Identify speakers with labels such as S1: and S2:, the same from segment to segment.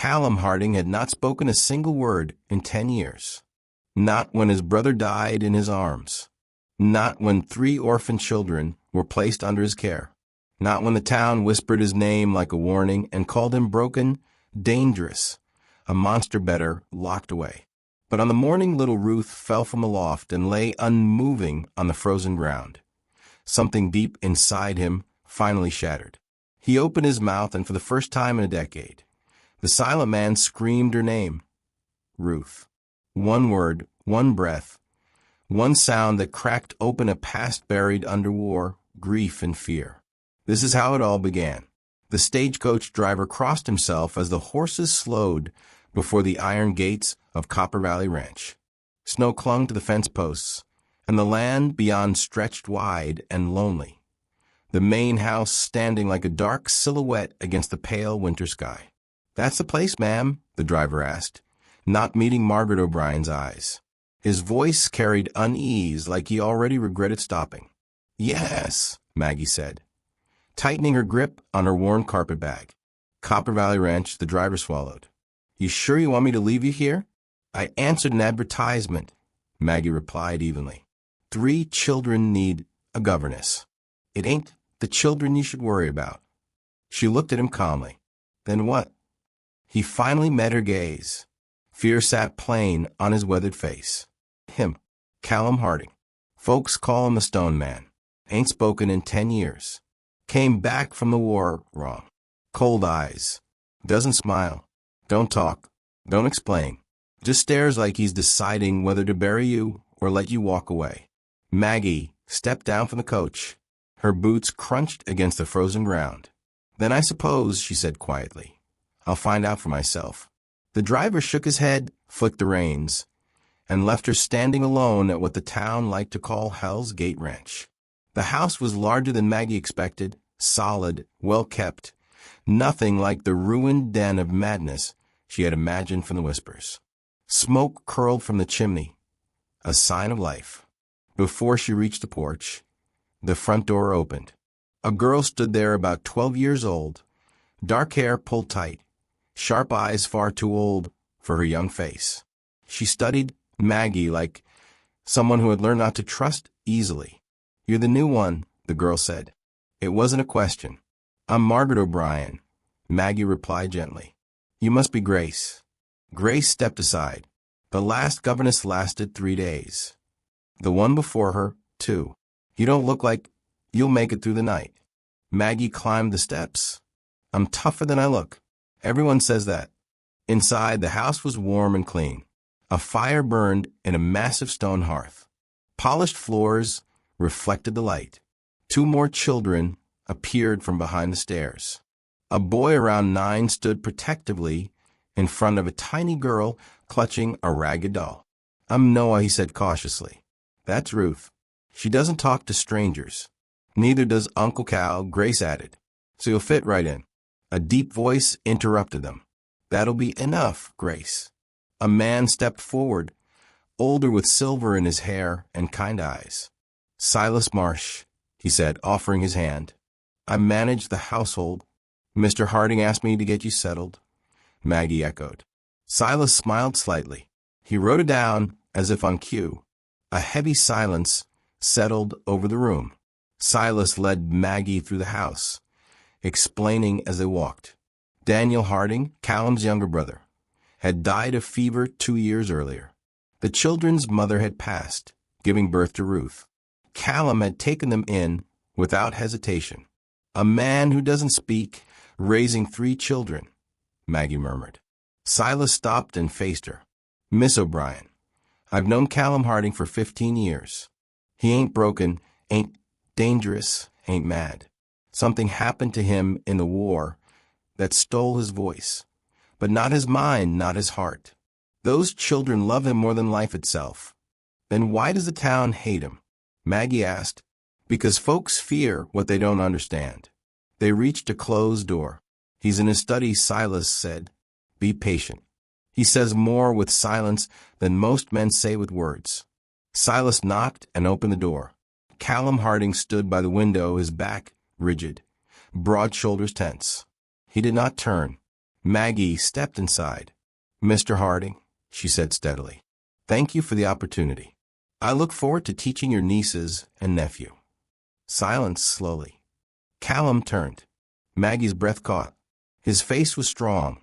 S1: Callum Harding had not spoken a single word in 10 years. Not when his brother died in his arms. Not when 3 orphan children were placed under his care. Not when the town whispered his name like a warning and called him broken, dangerous, a monster better locked away. But on the morning little Ruth fell from aloft and lay unmoving on the frozen ground. Something deep inside him finally shattered. He opened his mouth, and for the first time in a decade, the silent man screamed her name. Ruth. One word, one breath, one sound that cracked open a past buried under war, grief, and fear. This is how it all began. The stagecoach driver crossed himself as the horses slowed before the iron gates of Copper Valley Ranch. Snow clung to the fence posts, and the land beyond stretched wide and lonely, the main house standing like a dark silhouette against the pale winter sky. "That's the place, ma'am?" the driver asked, not meeting Margaret O'Brien's eyes. His voice carried unease like he already regretted stopping. "Yes," Maggie said, tightening her grip on her worn carpetbag. "Copper Valley Ranch," the driver swallowed. "You sure you want me to leave you here?" "I answered an advertisement," Maggie replied evenly. 3 children need a governess. It ain't the children you should worry about." She looked at him calmly. "Then what?" He finally met her gaze. Fear sat plain on his weathered face. Him, Callum Harding. Folks call him the Stone Man. Ain't spoken in 10 years. Came back from the war wrong. Cold eyes. Doesn't smile. Don't talk. Don't explain. Just stares like he's deciding whether to bury you or let you walk away. Maggie stepped down from the coach. Her boots crunched against the frozen ground. "Then I suppose," she said quietly, "I'll find out for myself." The driver shook his head, flicked the reins, and left her standing alone at what the town liked to call Hell's Gate Ranch. The house was larger than Maggie expected, solid, well-kept, nothing like the ruined den of madness she had imagined from the whispers. Smoke curled from the chimney, a sign of life. Before she reached the porch, the front door opened. A girl stood there about 12 years old, dark hair pulled tight, sharp eyes far too old for her young face. She studied Maggie like someone who had learned not to trust easily. "You're the new one," the girl said. It wasn't a question. "I'm Margaret O'Brien," Maggie replied gently. "You must be Grace." Grace stepped aside. The last governess lasted 3 days. The one before her, 2. "You don't look like you'll make it through the night." Maggie climbed the steps. "I'm tougher than I look. Everyone says that." Inside, the house was warm and clean. A fire burned in a massive stone hearth. Polished floors reflected the light. 2 more children appeared from behind the stairs. A boy around 9 stood protectively in front of a tiny girl clutching a ragged doll. "I'm Noah," he said cautiously. "That's Ruth. She doesn't talk to strangers. Neither does Uncle Cal," Grace added. "So you'll fit right in." A deep voice interrupted them. "That'll be enough, Grace." A man stepped forward, older with silver in his hair and kind eyes. "Silas Marsh," he said, offering his hand. "I manage the household. Mr. Harding asked me to get you settled." Maggie echoed. Silas smiled slightly. He wrote it down as if on cue. A heavy silence settled over the room. Silas led Maggie through the house, explaining as they walked. Daniel Harding, Callum's younger brother, had died of fever 2 years earlier. The children's mother had passed, giving birth to Ruth. Callum had taken them in without hesitation. "A man who doesn't speak, raising 3 children," Maggie murmured. Silas stopped and faced her. "Miss O'Brien, I've known Callum Harding for 15 years. He ain't broken, ain't dangerous, ain't mad. Something happened to him in the war that stole his voice, but not his mind, not his heart. Those children love him more than life itself. Then why does the town hate him?" Maggie asked. "Because folks fear what they don't understand." They reached a closed door. "He's in his study," Silas said. "Be patient. He says more with silence than most men say with words." Silas knocked and opened the door. Callum Harding stood by the window, his back rigid, broad shoulders tense. He did not turn. Maggie stepped inside. "Mr. Harding," she said steadily, "thank you for the opportunity. I look forward to teaching your nieces and nephew." Silence slowly. Callum turned. Maggie's breath caught. His face was strong,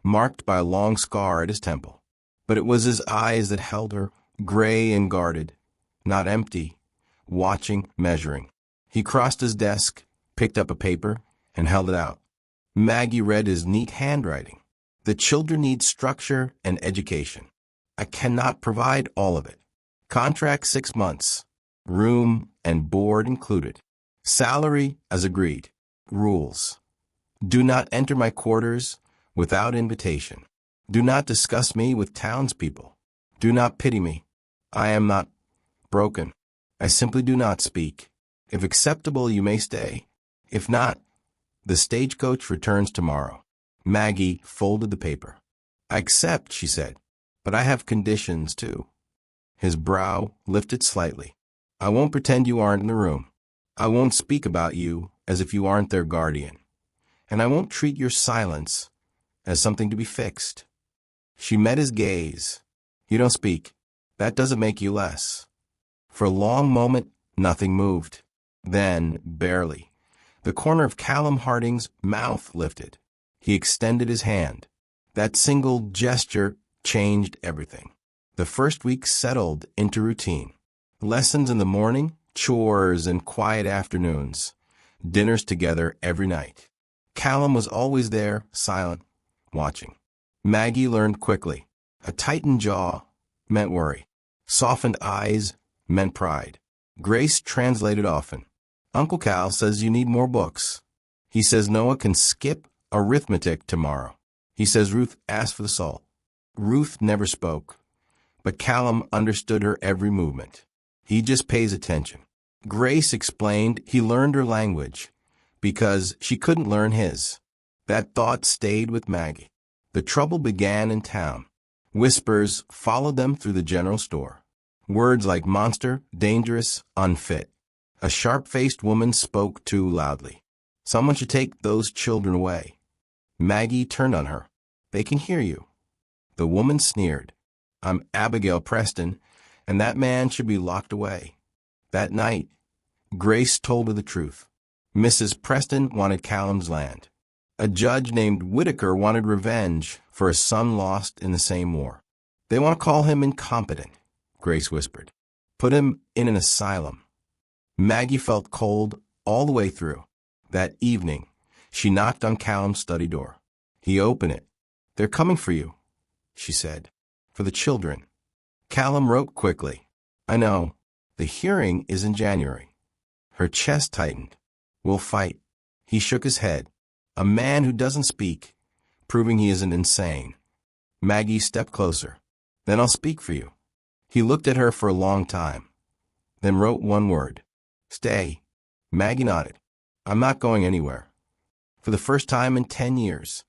S1: marked by a long scar at his temple. But it was his eyes that held her, gray and guarded, not empty, watching, measuring. He crossed his desk, picked up a paper, and held it out. Maggie read his neat handwriting. "The children need structure and education. I cannot provide all of it. Contract 6 months. Room and board included. Salary as agreed. Rules. Do not enter my quarters without invitation. Do not discuss me with townspeople. Do not pity me. I am not broken. I simply do not speak. If acceptable, you may stay. If not, the stagecoach returns tomorrow." Maggie folded the paper. "I accept," she said, "but I have conditions, too." His brow lifted slightly. "I won't pretend you aren't in the room. I won't speak about you as if you aren't their guardian. And I won't treat your silence as something to be fixed." She met his gaze. "You don't speak. That doesn't make you less." For a long moment, nothing moved. Then, barely, the corner of Callum Harding's mouth lifted. He extended his hand. That single gesture changed everything. The first week settled into routine. Lessons in the morning, chores and quiet afternoons, dinners together every night. Callum was always there, silent, watching. Maggie learned quickly. A tightened jaw meant worry. Softened eyes meant pride. Grace translated often. "Uncle Cal says you need more books. He says Noah can skip arithmetic tomorrow. He says Ruth asked for the salt." Ruth never spoke, but Callum understood her every movement. He just pays attention. Grace explained he learned her language because she couldn't learn his. That thought stayed with Maggie. The trouble began in town. Whispers followed them through the general store. Words like monster, dangerous, unfit. A sharp-faced woman spoke too loudly. "Someone should take those children away." Maggie turned on her. "They can hear you." The woman sneered. "I'm Abigail Preston, and that man should be locked away." That night, Grace told her the truth. Mrs. Preston wanted Callum's land. A judge named Whitaker wanted revenge for a son lost in the same war. "They want to call him incompetent," Grace whispered. "Put him in an asylum." Maggie felt cold all the way through. That evening, she knocked on Callum's study door. He opened it. "They're coming for you," she said. "For the children." Callum wrote quickly. "I know. The hearing is in January." Her chest tightened. "We'll fight." He shook his head. "A man who doesn't speak, proving he isn't insane." Maggie stepped closer. "Then I'll speak for you." He looked at her for a long time, then wrote one word. "Stay." Maggie nodded. "I'm not going anywhere." For the first time in 10 years,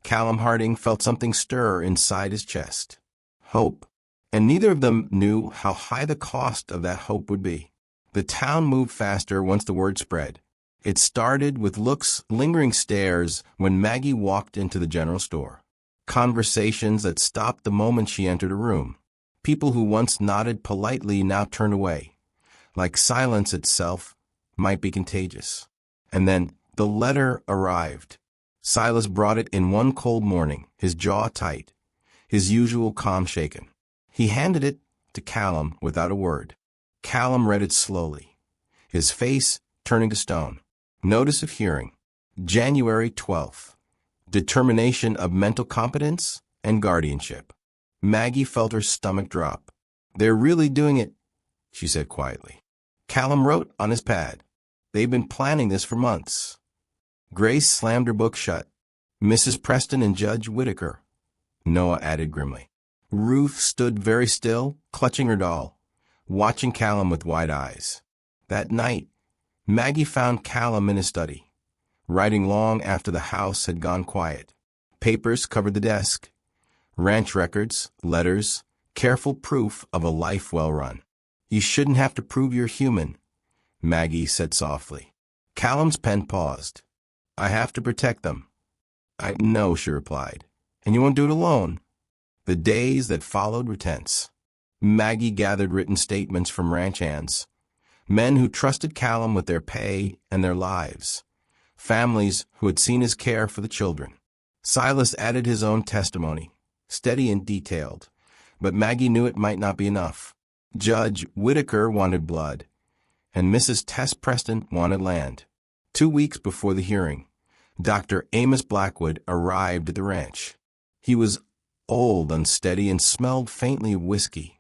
S1: Callum Harding felt something stir inside his chest. Hope. And neither of them knew how high the cost of that hope would be. The town moved faster once the word spread. It started with looks, lingering stares when Maggie walked into the general store. Conversations that stopped the moment she entered a room. People who once nodded politely now turned away, like silence itself might be contagious. And then the letter arrived. Silas brought it in one cold morning, his jaw tight, his usual calm shaken. He handed it to Callum without a word. Callum read it slowly, his face turning to stone. Notice of hearing. January 12th. Determination of mental competence and guardianship. Maggie felt her stomach drop. "They're really doing it," she said quietly. Callum wrote on his pad. "They've been planning this for months." Grace slammed her book shut. "Mrs. Preston and Judge Whitaker," Noah added grimly. Ruth stood very still, clutching her doll, watching Callum with wide eyes. That night, Maggie found Callum in his study, writing long after the house had gone quiet. Papers covered the desk. Ranch records, letters, careful proof of a life well run. "You shouldn't have to prove you're human," Maggie said softly. Callum's pen paused. "I have to protect them." I know, she replied. And you won't do it alone. The days that followed were tense. Maggie gathered written statements from ranch hands, men who trusted Callum with their pay and their lives, families who had seen his care for the children. Silas added his own testimony, steady and detailed, but Maggie knew it might not be enough. Judge Whitaker wanted blood, and Mrs. Tess Preston wanted land. 2 weeks before the hearing, Dr. Amos Blackwood arrived at the ranch. He was old, unsteady, and smelled faintly of whiskey,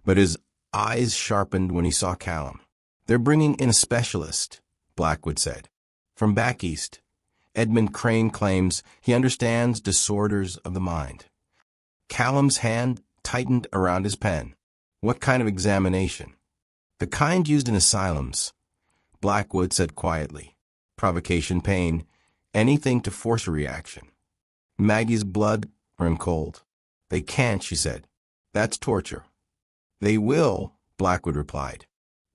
S1: but his eyes sharpened when he saw Callum. They're bringing in a specialist, Blackwood said. From back east, Edmund Crane claims he understands disorders of the mind. Callum's hand tightened around his pen. What kind of examination? The kind used in asylums, Blackwood said quietly. Provocation, pain, anything to force a reaction. Maggie's blood ran cold. They can't, she said. That's torture. They will, Blackwood replied.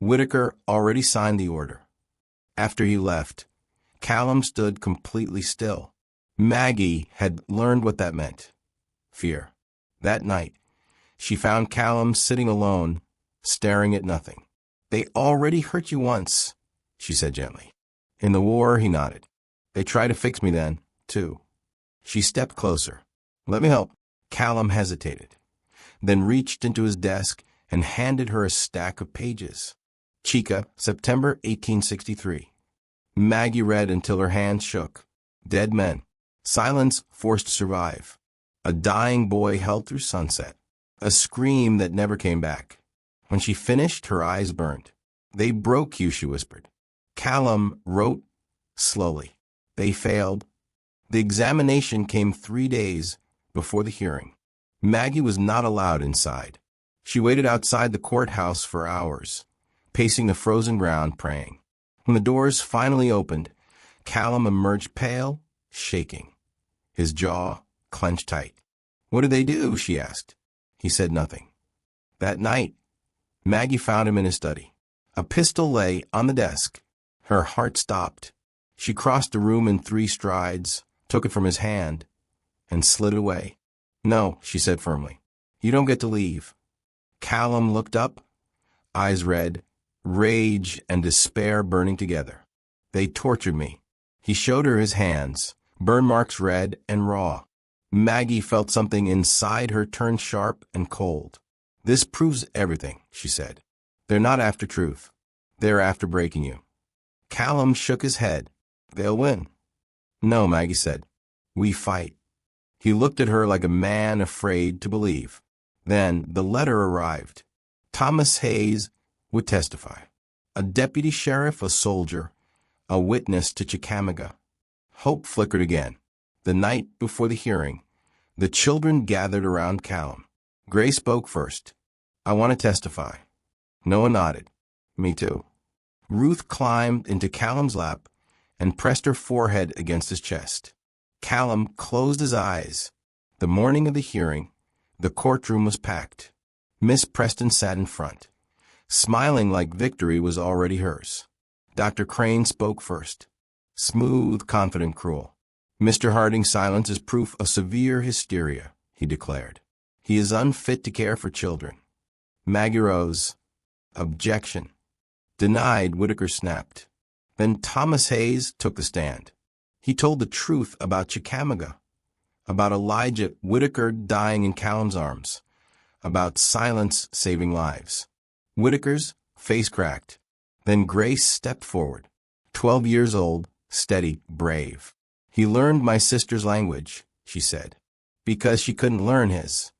S1: Whitaker already signed the order. After he left, Callum stood completely still. Maggie had learned what that meant. Fear. That night, she found Callum sitting alone, staring at nothing. They already hurt you once, she said gently. In the war, he nodded. They tried to fix me then, too. She stepped closer. Let me help. Callum hesitated, then reached into his desk and handed her a stack of pages. Chica, September 1863. Maggie read until her hands shook. Dead men. Silence forced to survive. A dying boy held through sunset. A scream that never came back. When she finished, her eyes burned. They broke you, she whispered. Callum wrote slowly. They failed. The examination came 3 days before the hearing. Maggie was not allowed inside. She waited outside the courthouse for hours, pacing the frozen ground, praying. When the doors finally opened, Callum emerged pale, shaking, his jaw clenched tight. What did they do? She asked. He said nothing. That night, Maggie found him in his study. A pistol lay on the desk. Her heart stopped. She crossed the room in 3 strides, took it from his hand, and slid it away. No, she said firmly. You don't get to leave. Callum looked up, eyes red, rage and despair burning together. They tortured me. He showed her his hands, burn marks red and raw. Maggie felt something inside her turn sharp and cold. This proves everything, she said. They're not after truth. They're after breaking you. Callum shook his head. They'll win. No, Maggie said. We fight. He looked at her like a man afraid to believe. Then the letter arrived. Thomas Hayes would testify. A deputy sheriff, a soldier, a witness to Chickamauga. Hope flickered again. The night before the hearing, the children gathered around Callum. Gray spoke first. I want to testify. Noah nodded. Me too. Ruth climbed into Callum's lap and pressed her forehead against his chest. Callum closed his eyes. The morning of the hearing, the courtroom was packed. Miss Preston sat in front, smiling like victory was already hers. Dr. Crane spoke first. Smooth, confident, cruel. Mr. Harding's silence is proof of severe hysteria, he declared. He is unfit to care for children. Maggie rose. Objection. Denied, Whitaker snapped. Then Thomas Hayes took the stand. He told the truth about Chickamauga, about Elijah Whitaker dying in Callum's arms, about silence saving lives. Whitaker's face cracked. Then Grace stepped forward. 12 years old, steady, brave. He learned my sister's language, she said, because she couldn't learn his.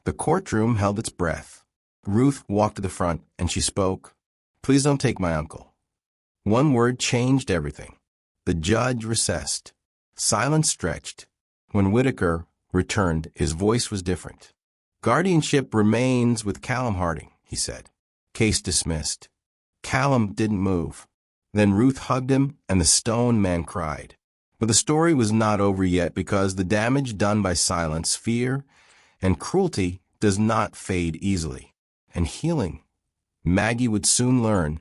S1: The courtroom held its breath. Ruth walked to the front, and she spoke. Please don't take my uncle. One word changed everything. The judge recessed. Silence stretched. When Whitaker returned, his voice was different. Guardianship remains with Callum Harding, he said. Case dismissed. Callum didn't move. Then Ruth hugged him, and the stone man cried. But the story was not over yet because the damage done by silence, fear, and cruelty does not fade easily. And healing, Maggie would soon learn,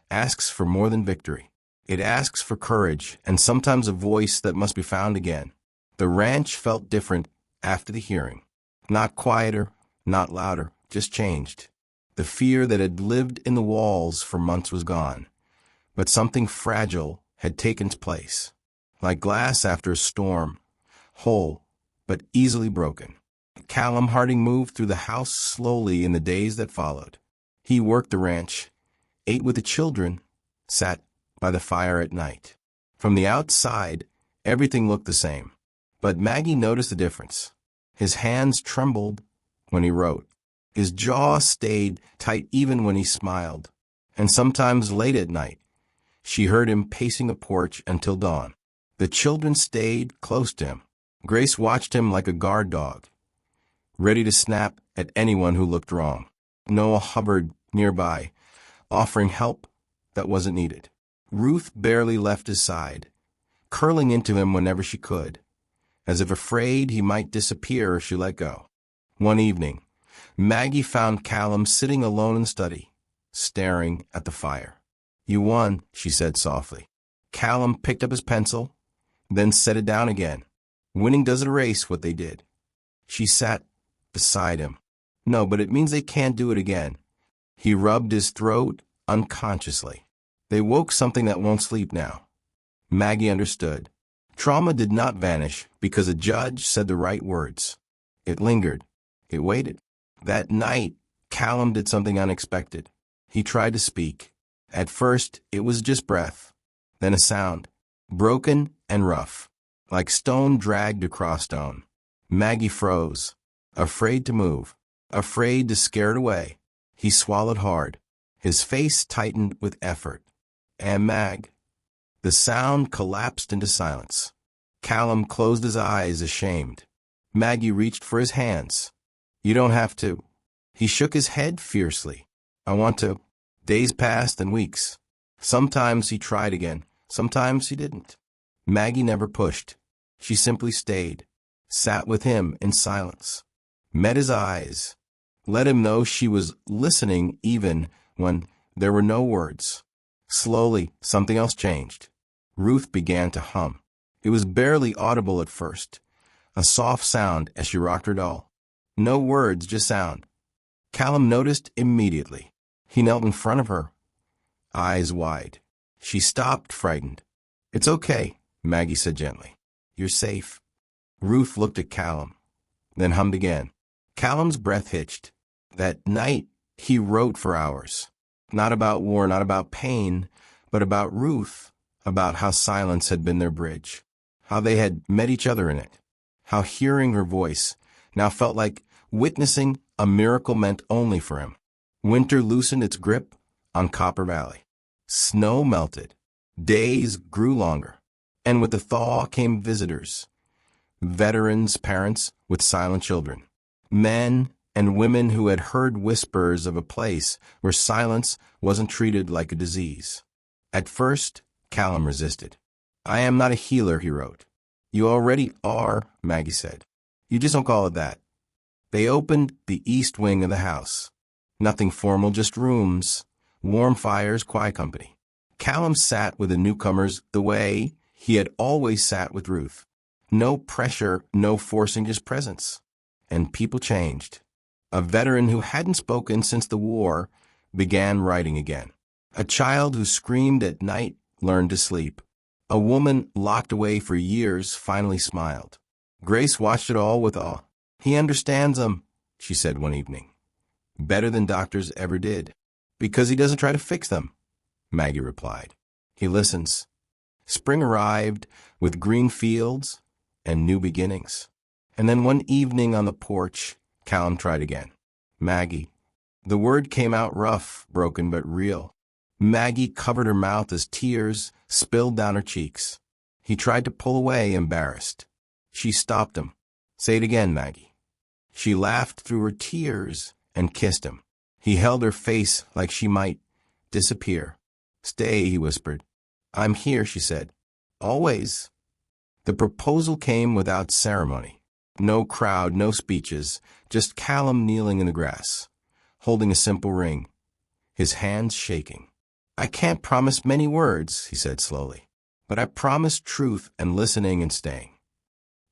S1: asks for more than victory. It asks for courage and sometimes a voice that must be found again. The ranch felt different after the hearing. Not quieter, not louder, just changed. The fear that had lived in the walls for months was gone, but something fragile had taken its place, like glass after a storm, whole but easily broken. Callum Harding moved through the house slowly in the days that followed. He worked the ranch, ate with the children, sat by the fire at night. From the outside, everything looked the same, but Maggie noticed the difference. His hands trembled when he wrote. His jaw stayed tight even when he smiled, and sometimes late at night, she heard him pacing the porch until dawn. The children stayed close to him. Grace watched him like a guard dog, ready to snap at anyone who looked wrong. Noah hovered nearby, offering help that wasn't needed. Ruth barely left his side, curling into him whenever she could, as if afraid he might disappear if she let go. One evening, Maggie found Callum sitting alone in the study, staring at the fire. "You won," she said softly. Callum picked up his pencil, then set it down again. "Winning doesn't erase what they did." She sat beside him. "No, but it means they can't do it again." He rubbed his throat unconsciously. "They woke something that won't sleep now." Maggie understood. Trauma did not vanish because a judge said the right words. It lingered. It waited. That night, Callum did something unexpected. He tried to speak. At first, it was just breath. Then a sound, broken and rough, like stone dragged across stone. Maggie froze, afraid to move, afraid to scare it away. He swallowed hard. His face tightened with effort. "And Mag." The sound collapsed into silence. Callum closed his eyes, ashamed. Maggie reached for his hands. "You don't have to." He shook his head fiercely. "I want to." Days passed and weeks. Sometimes he tried again. Sometimes he didn't. Maggie never pushed. She simply stayed, sat with him in silence, met his eyes, let him know she was listening even when there were no words. Slowly, something else changed. Ruth began to hum. It was barely audible at first, a soft sound as she rocked her doll. No words, just sound. Callum noticed immediately. He knelt in front of her, eyes wide. She stopped, frightened. "It's okay," Maggie said gently. "You're safe." Ruth looked at Callum, then hummed again. Callum's breath hitched. That night, he wrote for hours. Not about war, not about pain, but about Ruth, about how silence had been their bridge, how they had met each other in it, how hearing her voice now felt like witnessing a miracle meant only for him. Winter loosened its grip on Copper Valley. Snow melted. Days grew longer. And with the thaw came visitors. Veterans' parents with silent children. Men and women who had heard whispers of a place where silence wasn't treated like a disease. At first, Callum resisted. "I am not a healer," he wrote. "You already are," Maggie said. "You just don't call it that." They opened the east wing of the house. Nothing formal, just rooms, warm fires, quiet company. Callum sat with the newcomers the way he had always sat with Ruth. No pressure, no forcing, just presence. And people changed. A veteran who hadn't spoken since the war began writing again. A child who screamed at night learned to sleep. A woman locked away for years finally smiled. Grace watched it all with awe. "He understands them," she said one evening. "Better than doctors ever did." "Because he doesn't try to fix them," Maggie replied. "He listens." Spring arrived with green fields and new beginnings. And then one evening on the porch, Callum tried again. "Maggie." The word came out rough, broken, but real. Maggie covered her mouth as tears spilled down her cheeks. He tried to pull away, embarrassed. She stopped him. "Say it again, Maggie." She laughed through her tears and kissed him. He held her face like she might disappear. "Stay," he whispered. "I'm here," she said. "Always." The proposal came without ceremony. No crowd, no speeches, just Callum kneeling in the grass, holding a simple ring, his hands shaking. "I can't promise many words," he said slowly, "but I promise truth and listening and staying."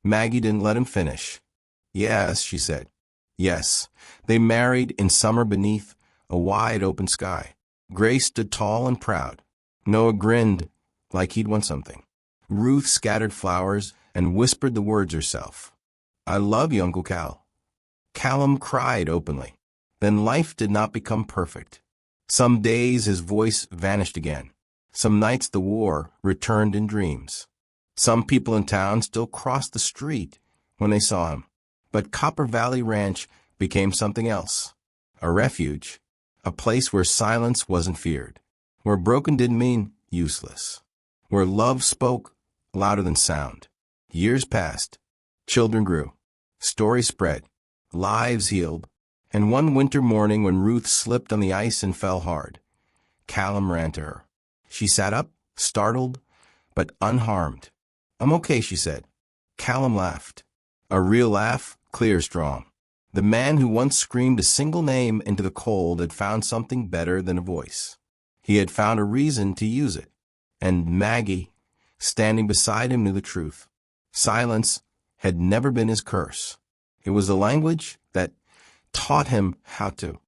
S1: Maggie didn't let him finish. Yes, she said. Yes, they married in summer beneath a wide open sky. Grace stood tall and proud. Noah grinned like he'd won something. Ruth scattered flowers and whispered the words herself. I love you, Uncle Cal. Callum cried openly. Then life did not become perfect. Some days his voice vanished again. Some nights the war returned in dreams. Some people in town still crossed the street when they saw him. But Copper Valley Ranch became something else. A refuge. A place where silence wasn't feared. Where broken didn't mean useless. Where love spoke louder than sound. Years passed. Children grew. Stories spread. Lives healed. And one winter morning when Ruth slipped on the ice and fell hard, Callum ran to her. She sat up, startled, but unharmed. I'm okay, she said. Callum laughed. A real laugh, clear, strong. The man who once screamed a single name into the cold had found something better than a voice. He had found a reason to use it. And Maggie, standing beside him, knew the truth. Silence had never been his curse. It was the language that taught him how to